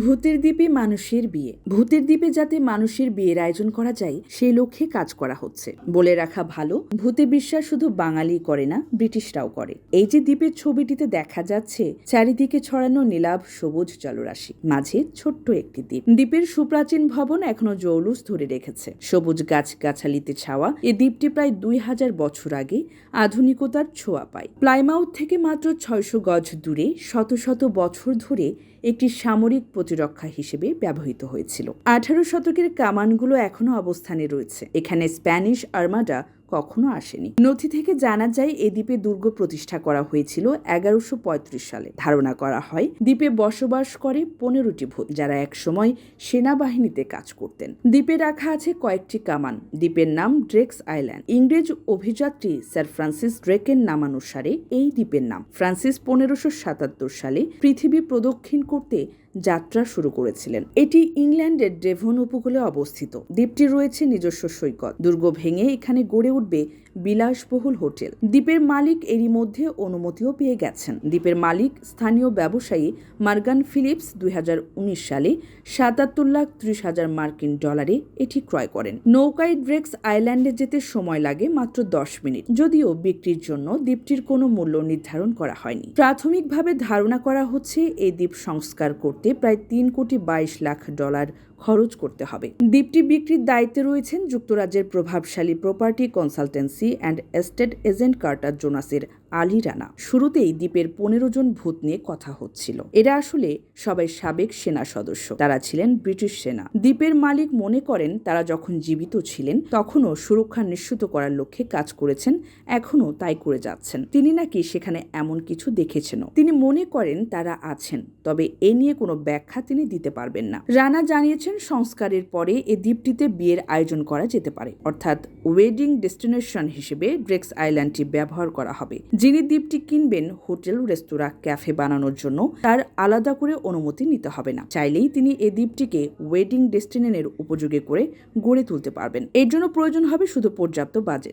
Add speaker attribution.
Speaker 1: ভূতের দ্বীপে মানুষের বিয়ে। ভূতের দ্বীপে যাতে মানুষের বিয়ের আয়োজন করা যায় সেই লক্ষ্যে কাজ করা হচ্ছে। বলে রাখা ভালো, ভূতে বিশ্বাস শুধু বাঙালি করে না, ব্রিটিশরাও করে। এই যে দ্বীপের ছবিটিতে দেখা যাচ্ছে, চারিদিকে ছড়ানো নীলাভ সবুজ জলরাশি, মাঝে ছোট্ট একটি দ্বীপ। দ্বীপের সুপ্রাচীন ভবন এখনো জৌলুস ধরে রেখেছে, সবুজ গাছগাছালিতে ছাওয়া। এই দ্বীপটি প্রায় 2000 বছর আগে আধুনিকতার ছোঁয়া পায়। প্লাইমাউথ থেকে মাত্র 600 গজ দূরে শত শত বছর ধরে একটি সামরিক প্রতিরক্ষা হিসেবে ব্যবহৃত হয়েছিল। 18 শতকের কামানগুলো এখনো অবস্থানে রয়েছে। এখানে স্প্যানিশ আর্মাডা কখনো আসেনি। নথি থেকে জানা যায় এ দ্বীপে দুর্গ প্রতিষ্ঠা করা হয়েছিল 1135 সালে। ধারণা করা হয় দ্বীপে বসবাস করে 15টি ভূত, যারা একসময় সেনাবাহিনীতে কাজ করতেন। দ্বীপে রাখা আছে কয়েকটি কামান। দ্বীপের নাম ড্রেকস আইল্যান্ড। ইংরেজ অভিযাত্রী স্যার ফ্রান্সিস ড্রেকের নামানুসারে এই দ্বীপের নাম। ফ্রান্সিস 1577 সালে পৃথিবী প্রদক্ষিণ করতে যাত্রা শুরু করেছিলেন। এটি ইংল্যান্ডের ডেভন উপকূলে অবস্থিত। দ্বীপটি রয়েছে নিজস্ব সৈকত। দুর্গ ভেঙে এখানে গড়ে উঠবে বিলাসবহুল হোটেল। দ্বীপের মালিক এরই মধ্যে অনুমতিও পেয়ে গেছেন। দ্বীপের মালিক স্থানীয় ব্যবসায়ী মার্গান ফিলিপস 2019 সালে 77,30,000 মার্কিন ডলারে এটি ক্রয় করেন। নৌকায় ড্রেকস আইল্যান্ডে যেতে সময় লাগে মাত্র 10 মিনিট। যদিও বিক্রির জন্য দ্বীপটির কোনো মূল্য নির্ধারণ করা হয়নি। প্রাথমিকভাবে ধারণা করা হচ্ছে এই দ্বীপ সংস্কার করতে প্রায় $3,22,00,000 খরচ করতে হবে। দ্বীপটি বিক্রির দায়িত্বে রয়েছেন যুক্তরাজ্যের প্রভাবশালী property consultancy and estate agent Carter জোনাসের আলী রানা। শুরুতেই দ্বীপের 15 জন ভূত নিয়ে কথা হচ্ছিল। এরা আসলে সবাই সাবেক সেনা সদস্য। তারা ছিলেন ব্রিটিশ সেনা। দ্বীপের মালিক মনে করেন তারা যখন জীবিত ছিলেন তখনও সুরক্ষা নিশ্চিত করার লক্ষ্যে কাজ করেছেন, এখনও তাই করে যাচ্ছেন। তিনি নাকি সেখানে এমন কিছু দেখেছেনও। তিনি মনে করেন তারা আছেন, তবে এ নিয়ে কোনো ব্যাখ্যা তিনি দিতে পারবেন না। রানা জানিয়েছেন সংস্কারের পরে এই দ্বীপটিতে বিয়ের আয়োজন করা যেতে পারে, অর্থাৎ ওয়েডিং ডেস্টিনেশন হিসেবে ড্রেকস আইল্যান্ডটি ব্যবহার করা হবে। যিনি দ্বীপটি কিনবেন হোটেল, রেস্তোরাঁ, ক্যাফে বানানোর জন্য তার আলাদা করে অনুমতি নিতে হবে না। চাইলেই তিনি এই দ্বীপটিকে ওয়েডিং ডেস্টিনেশনের উপযোগী করে গড়ে তুলতে পারবেন। এর জন্য প্রয়োজন হবে শুধু পর্যাপ্ত বাজেট।